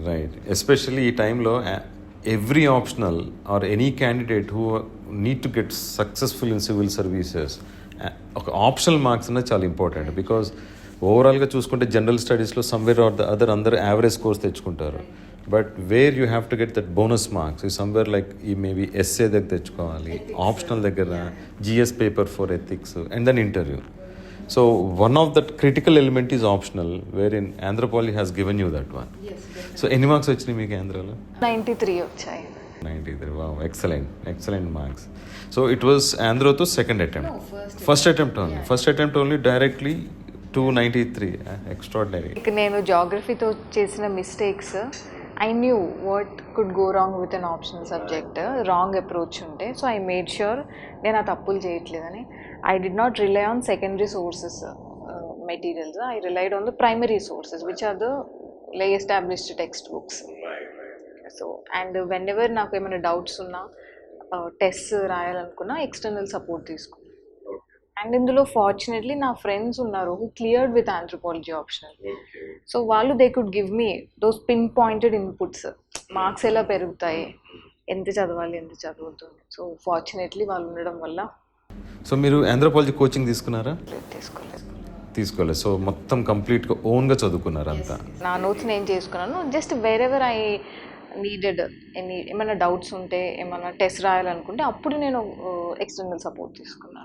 Right. Especially ఈ టైంలో every optional or any candidate who need to get successful in civil services ఒక optional marks అనేది చాలా important. Because ఓవరాల్గా చూసుకుంటే జనరల్ స్టడీస్లో సమ్వేర్ ఆర్ ద అదర్ అందరు యావరేజ్ స్కోర్స్ తెచ్చుకుంటారు. But where you have to get that bonus marks ఈ somewhere like ఈ మేబీ ఎస్ఏ దగ్గర తెచ్చుకోవాలి, ఆప్షనల్ దగ్గర GS paper for ethics and then interview. So one of that critical element is optional wear in anthropology has given you that one. So ఎన్ని marks వచ్చినాయి మీకు ఆంధ్రాలో? 93 వచ్చాయి. 93. Wow, excellent marks. So it was ఆంధ్రతో second attempt, first attempt only directly 293. Extraordinary. ఇక నేను జాగ్రఫీతో చేసిన mistakes, I knew what could go wrong with an optional subject, wrong approach ఉంటే. సో ఐ మేడ్ ష్యూర్ నేను ఆ తప్పులు చేయట్లేదని. I did not rely on secondary sources materials. I relied on the primary sources which are the lay established text books. So and whenever నాకు ఏమైనా doubts ఉన్నా, test రాయాలనుకున్నా external support తీసుకున్నాను. And ఇందులో ఫార్చునేట్లీ నా friends ఉన్నారు who cleared with anthropology optional. So వాళ్ళు they could give me those pinpointed inputs, marks ఎలా పెరుగుతాయి, ఎంత చదవాలి, ఎంత చదువుతుంది. సో ఫార్చునేట్లీ వాళ్ళు ఉండడం వల్ల. సో మీరు ఆంథ్రోపాలజీ కోచింగ్ తీసుకున్నారా? తీసుకోలేదు. సో మొత్తం కంప్లీట్గా ఓన్గా చదువుకున్నారు అంతా? నా నోట్స్ నేను చేసుకున్నాను. జస్ట్ వేరెవర్ ఐ నీడెడ్ ఏమైనా డౌట్స్ ఉంటే, ఏమైనా టెస్ట్ రాయాలనుకుంటే అప్పుడు నేను ఎక్స్టర్నల్ సపోర్ట్ తీసుకున్నాను.